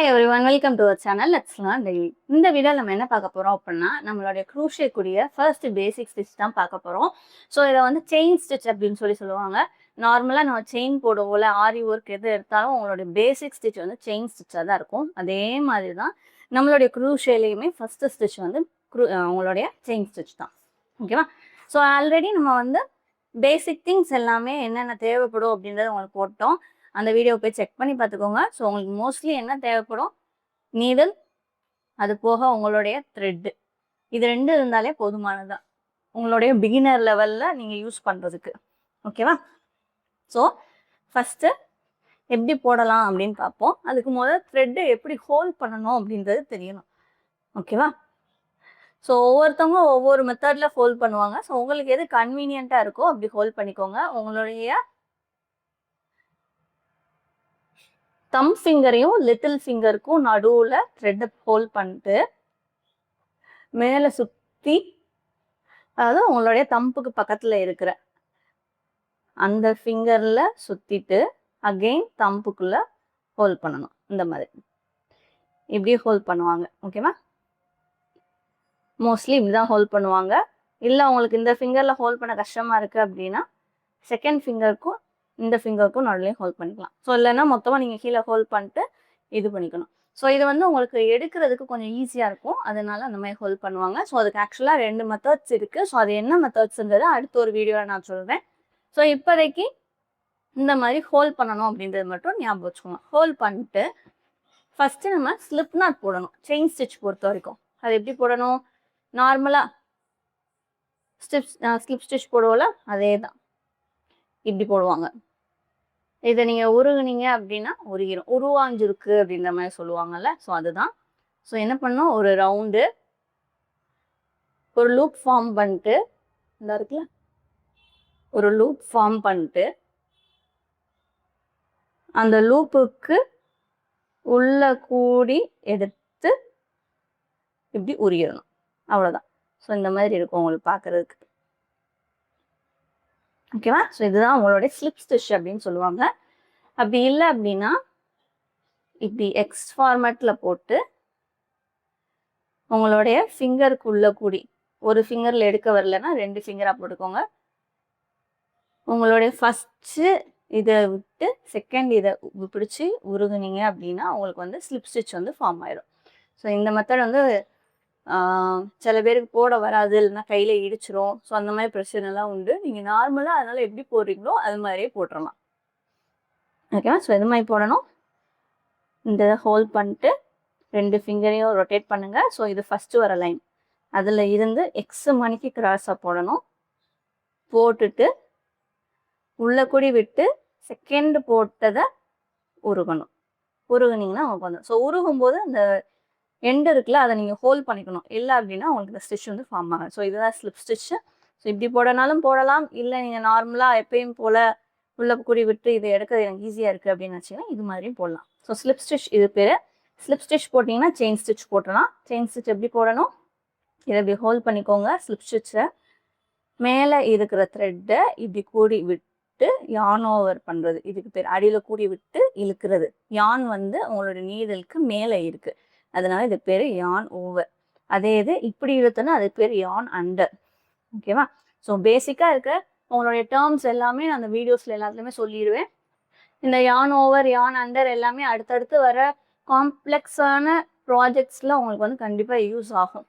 Hi everyone, welcome to our channel let's learn daily. இந்த வீடியோவில் நம்ம என்ன பார்க்க போகிறோம் அப்படின்னா, நம்மளுடைய க்ரூஷே கூடிய ஃபர்ஸ்ட் பேசிக் ஸ்டிச் தான் பார்க்க போகிறோம். ஸோ இதை வந்து செயின் ஸ்டிச் அப்படின்னு சொல்லுவாங்க. நார்மலாக நம்ம செயின் போடுவோம்ல, ஆரி ஒர்க் எது எடுத்தாலும் உங்களுடைய பேசிக் ஸ்டிச் வந்து செயின் ஸ்டிச்சாக தான் இருக்கும். அதே மாதிரி தான் நம்மளுடைய க்ரூஷேலையுமே ஃபர்ஸ்ட் ஸ்டிச் வந்து உங்களுடைய செயின் ஸ்டிச் தான். ஓகேவா? ஸோ ஆல்ரெடி நம்ம வந்து பேசிக் திங்ஸ் எல்லாமே என்னென்ன தேவைப்படும் அப்படின்றத உங்களுக்கு போட்டோம். அந்த வீடியோ போய் செக் பண்ணி பார்த்துக்கோங்க. ஸோ உங்களுக்கு மோஸ்ட்லி என்ன தேவைப்படும், நீடில், அது போக உங்களுடைய த்ரெட்டு, இது 2 இருந்தாலே போதுமானதுதான் உங்களுடைய பிகினர் லெவலில் நீங்கள் யூஸ் பண்ணுறதுக்கு. ஓகேவா? ஸோ ஃபஸ்ட்டு எப்படி போடலாம் அப்படின்னு பார்ப்போம். அதுக்கு முதல்ல த்ரெட்டு எப்படி ஹோல்ட் பண்ணணும் அப்படின்றது தெரியணும். ஓகேவா? ஸோ ஒவ்வொருத்தவங்க ஒவ்வொரு மெத்தடில் ஹோல்ட் பண்ணுவாங்க. ஸோ உங்களுக்கு எது கன்வீனியண்ட்டாக இருக்கோ அப்படி ஹோல்ட் பண்ணிக்கோங்க. உங்களுடைய தம் ஃபிங்கரையும் லிட்டில் ஃபிங்கருக்கும் நடுவில் த்ரெட்டை ஹோல்ட் பண்ணிட்டு மேலே சுற்றி, அதாவது உங்களுடைய தம்புக்கு பக்கத்தில் இருக்கிற அந்த ஃபிங்கரில் சுற்றிட்டு அகெயின் தம்புக்குள்ளே ஹோல்ட் பண்ணணும். இந்த மாதிரி இப்படி ஹோல்ட் பண்ணுவாங்க. ஓகேவா? மோஸ்ட்லி இப்படி தான் ஹோல்ட் பண்ணுவாங்க. இல்லை உங்களுக்கு இந்த ஃபிங்கரில் ஹோல்ட் பண்ண கஷ்டமாக இருக்குது அப்படின்னா செகண்ட் ஃபிங்கருக்கும் இந்த ஃபிங்கருக்கும் நடுலையும் ஹோல்ட் பண்ணிக்கலாம். ஸோ இல்லைன்னா மொத்தமாக நீங்கள் கீழே ஹோல்ட் பண்ணிட்டு இது பண்ணிக்கணும். ஸோ இது வந்து உங்களுக்கு எடுக்கிறதுக்கு கொஞ்சம் ஈஸியாக இருக்கும். அதனால அந்த மாதிரி ஹோல்ட் பண்ணுவாங்க. ஸோ அதுக்கு ஆக்சுவலாக 2 மெத்தட்ஸ் இருக்குது. ஸோ அது என்ன மெத்தட்ஸ்ன்றது அடுத்த ஒரு வீடியோவில் நான் சொல்கிறேன். ஸோ இப்போதைக்கு இந்த மாதிரி ஹோல்ட் பண்ணணும் அப்படின்றது மட்டும் ஞாபகம் வச்சுக்கோங்க. ஹோல்ட் பண்ணிட்டு ஃபஸ்ட்டு நம்ம ஸ்லிப் நாட் போடணும். செயின் ஸ்டிச் பொறுத்த வரைக்கும் அது எப்படி போடணும், நார்மலாக ஸ்லிப் ஸ்டிச் போடுவோம்ல, அதே தான் இப்படி போடுவாங்க. இதை நீங்கள் உருகுனீங்க அப்படின்னா உருகிரும். உருவாஞ்சிருக்கு அப்படின்ற மாதிரி சொல்லுவாங்கல்ல, ஸோ அதுதான். ஸோ என்ன பண்ணோம், ஒரு ரவுண்டு ஒரு லூப் ஃபார்ம் பண்ணிட்டு, இந்த இருக்குல்ல, ஒரு லூப் ஃபார்ம் பண்ணிட்டு அந்த லூப்புக்கு உள்ள கூடி எடுத்து இப்படி உருகிடணும். அவ்வளோதான். ஸோ இந்த மாதிரி இருக்கும் உங்களுக்கு பார்க்கறதுக்கு. ஓகேவா? ஸோ இதுதான் உங்களுடைய ஸ்லிப் ஸ்டிச் அப்படின்னு சொல்லுவாங்க. அப்படி இல்லை அப்படின்னா இப்படி எக்ஸ் ஃபார்மேட்டில் போட்டு உங்களுடைய ஃபிங்கருக்குள்ள கூடி, ஒரு ஃபிங்கரில் எடுக்க வரலன்னா 2 ஃபிங்கராக போட்டுக்கோங்க. உங்களுடைய ஃபஸ்ட்டு இதை விட்டு செகண்ட் இதை பிடிச்சி உருகுனீங்க அப்படின்னா உங்களுக்கு வந்து ஸ்லிப் ஸ்டிச் வந்து ஃபார்ம் ஆயிடும். ஸோ இந்த மெத்தட் வந்து சில பேருக்கு போட வராது, இல்லைன்னா கையில் இடிச்சிரும். ஸோ அந்த மாதிரி பிரச்சனைலாம் உண்டு. நீங்கள் நார்மலாக அதனால் எப்படி போடுறீங்களோ அது மாதிரியே போட்டுடலாம். ஓகேவா? ஸோ இது மாதிரி போடணும். இந்த ஹோல்ட் பண்ணிட்டு 2 ஃபிங்கரையும் ரொட்டேட் பண்ணுங்கள். ஸோ இது ஃபஸ்ட்டு வர லைன், அதில் இருந்து எக்ஸ் மணிக்கு கிராஸாக போடணும். போட்டுட்டு உள்ளே கூடி விட்டு செகண்ட் போட்டதை உருகணும். உருகுனீங்கன்னா உங்களுக்கு வந்து, ஸோ உருகும்போது அந்த எண்டு இருக்குல்ல, அதை நீங்கள் ஹோல்ட் பண்ணிக்கணும். இல்லை அப்படின்னா உங்களுக்கு இந்த ஸ்டிச் வந்து ஃபார்ம் ஆகும். ஸோ இதுதான் ஸ்லிப் ஸ்டிச்சு. ஸோ இப்படி போடனாலும் போடலாம். இல்லை நீங்கள் நார்மலாக எப்பயும் போல் உள்ள கூடி விட்டு இதை எடுக்கிறது எனக்கு ஈஸியாக இருக்குது அப்படின்னு நினச்சிங்கன்னா இது மாதிரியும் போடலாம். ஸோ ஸ்லிப் ஸ்டிச் இது பேர். ஸ்லிப் ஸ்டிச் போட்டிங்கன்னா செயின் ஸ்டிச் போட்டலாம். செயின் ஸ்டிச் எப்படி போடணும், இதை இப்படி ஹோல்ட் பண்ணிக்கோங்க. ஸ்லிப் ஸ்டிச்சை மேலே இருக்கிற த்ரெட்டை இப்படி கூடி விட்டு யான் ஓவர் பண்ணுறது, இதுக்கு பேர். அடியில் கூடி விட்டு இழுக்கிறது. யான் வந்து உங்களோட நீடலுக்கு மேலே இருக்குது, அதனால இது பேர் யான் ஓவர். அதே இது இப்படி இழுத்தோன்னா அது பேர் யான் அண்டர். ஓகேவா? ஸோ பேசிக்காக இருக்க உங்களுடைய டேர்ம்ஸ் எல்லாமே நான் அந்த வீடியோஸில் எல்லாத்துலேயுமே சொல்லிடுவேன். இந்த யான் ஓவர், யான் அண்டர் எல்லாமே அடுத்தடுத்து வர காம்ப்ளெக்ஸான ப்ராஜெக்ட்ஸில் உங்களுக்கு வந்து கண்டிப்பாக யூஸ் ஆகும்.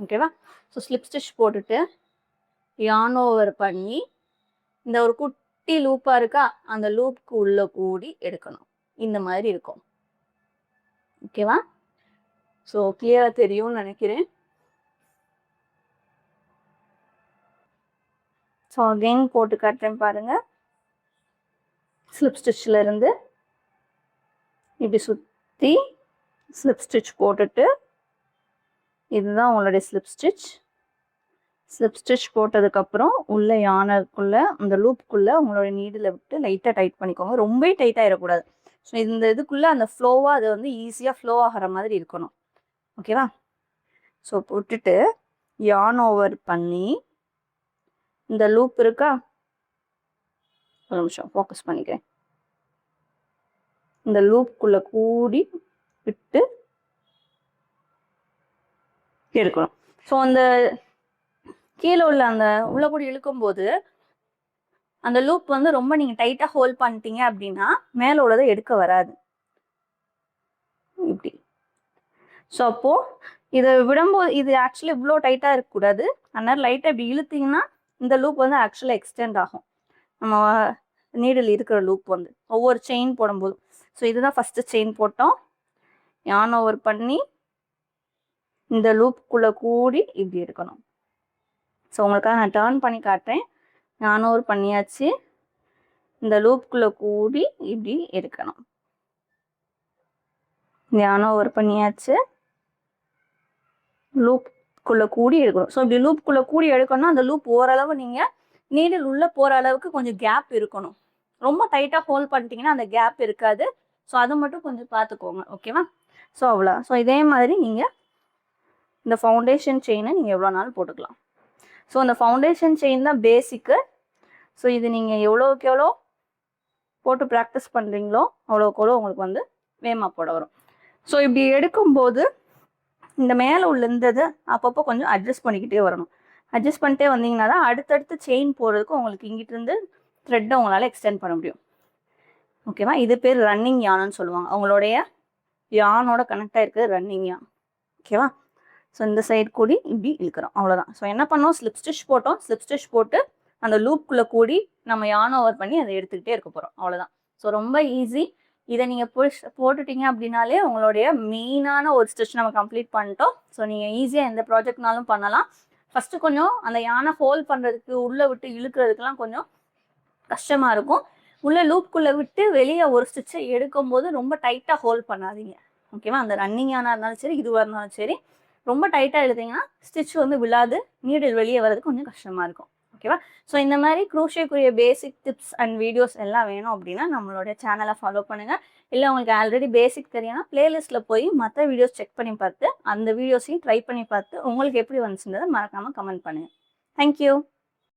ஓகேவா? ஸோ ஸ்லிப் ஸ்டிச் போட்டுட்டு யான் ஓவர் பண்ணி இந்த ஒரு குட்டி லூப்பாக இருக்கா, அந்த லூப்புக்கு உள்ளே கூடி எடுக்கணும். இந்த மாதிரி இருக்கும். ஓகேவா? ஸோ கிளியராக தெரியும்னு நினைக்கிறேன். ஸோ அகெயின் போட்டு காட்டுறேன் பாருங்கள். ஸ்லிப் ஸ்டிச்சில் இருந்து இப்படி சுற்றி ஸ்லிப் ஸ்டிச் போட்டுட்டு, இதுதான் உங்களுடைய ஸ்லிப் ஸ்டிச். ஸ்லிப் ஸ்டிச் போட்டதுக்கப்புறம் உள்ள யானருக்குள்ளே அந்த லூப்புக்குள்ளே உங்களுடைய நீடில் விட்டு லைட்டாக டைட் பண்ணிக்கோங்க. ரொம்ப டைட் ஆகிடக்கூடாது. ஸோ இந்த இதுக்குள்ளே அந்த ஃப்ளோவாக அது வந்து ஈஸியாக ஃப்ளோ ஆகிற மாதிரி இருக்கணும். ஓகேவா? ஸோ போட்டுட்டு யான் ஓவர் பண்ணி இந்த லூப் இருக்கா, ஒரு நிமிஷம் ஃபோக்கஸ் பண்ணிக்கிறேன். இந்த லூப்புக்குள்ளே கூடி விட்டு எடுக்கணும். ஸோ அந்த கீழே உள்ள அந்த உள்ள கூட இழுக்கும்போது அந்த லூப் வந்து ரொம்ப நீங்கள் டைட்டாக ஹோல்ட் பண்ணிட்டீங்க அப்படின்னா மேலே உள்ளதை எடுக்க வராது இப்படி. ஸோ அப்போது இதை விடும்போது இது ஆக்சுவலி இவ்வளோ டைட்டாக இருக்கக்கூடாது. அதனால லைட்டாக இப்படி இழுத்தீங்கன்னா இந்த லூப் வந்து ஆக்சுவலாக எக்ஸ்டெண்ட் ஆகும். நம்ம நீடில் இருக்கிற லூப் வந்து ஒவ்வொரு செயின் போடும்போது. ஸோ இதுதான் ஃபஸ்ட்டு செயின் போட்டோம். யான் ஓவர் பண்ணி இந்த லூப்புக்குள்ளே கூடி இப்படி எடுக்கணும். ஸோ உங்களுக்காக நான் டர்ன் பண்ணி காட்டுறேன். யான் ஓவர் பண்ணியாச்சு. இந்த லூப்புக்குள்ளே கூடி இப்படி எடுக்கணும். யான் ஓவர் பண்ணியாச்சு. லூப்புக்குள்ளே கூடி எடுக்கணும். ஸோ இப்படி லூப்புக்குள்ளே கூடி எடுக்கணும்னா அந்த லூப் ஓரளவு நீங்கள் நீடில் உள்ளே போகிற அளவுக்கு கொஞ்சம் கேப் இருக்கணும். ரொம்ப டைட்டாக ஹோல்ட் பண்ணிட்டீங்கன்னா அந்த கேப் இருக்காது. ஸோ அது மட்டும் கொஞ்சம் பார்த்துக்கோங்க. ஓகேவா? ஸோ அவ்வளோ. ஸோ இதே மாதிரி நீங்கள் இந்த ஃபவுண்டேஷன் செயினை நீங்கள் எவ்வளோ நாள் போட்டுக்கலாம். ஸோ அந்த ஃபவுண்டேஷன் செயின் தான் பேசிக்கு. ஸோ இது நீங்கள் எவ்வளோக்கு எவ்வளோ போட்டு ப்ராக்டிஸ் பண்ணுறீங்களோ அவ்வளோக்கு எவ்வளோ உங்களுக்கு வந்து வேகமாக போட வரும். ஸோ இப்படி எடுக்கும்போது இந்த மேலே உள்ள இருந்தது அப்பப்போ கொஞ்சம் அட்ஜஸ்ட் பண்ணிக்கிட்டே வரணும். அட்ஜஸ்ட் பண்ணிட்டே வந்தீங்கன்னா தான் அடுத்தடுத்து செயின் போடுறதுக்கு உங்களுக்கு இங்கிட்டிருந்து த்ரெட்டை உங்களால் எக்ஸ்டெண்ட் பண்ண முடியும். ஓகேவா? இது பேர் ரன்னிங் யானுன்னு சொல்லுவாங்க. அவங்களுடைய யானோட கனெக்ட் ஆகிருக்குது ரன்னிங் யான். ஓகேவா? ஸோ இந்த சைடு கூடி இப்படி இழுக்கிறோம். அவ்வளோதான். ஸோ என்ன பண்ணோம்? ஸ்லிப் ஸ்டிச் போட்டோம். ஸ்லிப் ஸ்டிச் போட்டு அந்த லூப்புக்குள்ளே கூடி நம்ம யான் ஓவர் பண்ணி அதை எடுத்துக்கிட்டே இருக்க போகிறோம். அவ்வளோதான். ஸோ ரொம்ப ஈஸி. இதை நீங்கள் போட்டுட்டீங்க அப்படின்னாலே உங்களுடைய மெயினான ஒரு ஸ்டிச் நம்ம கம்ப்ளீட் பண்ணிட்டோம். ஸோ நீங்கள் ஈஸியாக எந்த ப்ராஜெக்ட்னாலும் பண்ணலாம். ஃபஸ்ட்டு கொஞ்சம் அந்த யானை ஹோல்ட் பண்ணுறதுக்கு உள்ளே விட்டு இழுக்கிறதுக்கெலாம் கொஞ்சம் கஷ்டமாக இருக்கும். உள்ளே லூப்புக்குள்ளே விட்டு வெளியே ஒரு ஸ்டிச்சை எடுக்கும்போது ரொம்ப டைட்டாக ஹோல்ட் பண்ணாதீங்க. ஓகேவா? அந்த ரன்னிங் யானாக இருந்தாலும் சரி, இதுவாக இருந்தாலும் சரி, ரொம்ப டைட்டாக எழுதிங்கன்னா ஸ்டிச் வந்து விழாது, நீடில் வெளியே வர்றதுக்கு கொஞ்சம் கஷ்டமாக இருக்கும். ஓகேவா? ஸோ இந்த மாதிரி க்ரோஷேக்குரிய பேசிக் டிப்ஸ் அண்ட் வீடியோஸ் எல்லாம் வேணும் அப்படின்னா நம்மளோட சேனலை ஃபாலோ பண்ணுங்கள். இல்லை உங்களுக்கு ஆல்ரெடி பேசிக் தெரியும்னா பிளேலிஸ்ட்டில் போய் மற்ற வீடியோஸ் செக் பண்ணி பார்த்து அந்த வீடியோஸையும் ட்ரை பண்ணி பார்த்து உங்களுக்கு எப்படி வந்துச்சுன்றதை மறக்காமல் கமெண்ட் பண்ணுங்கள். தேங்க்யூ.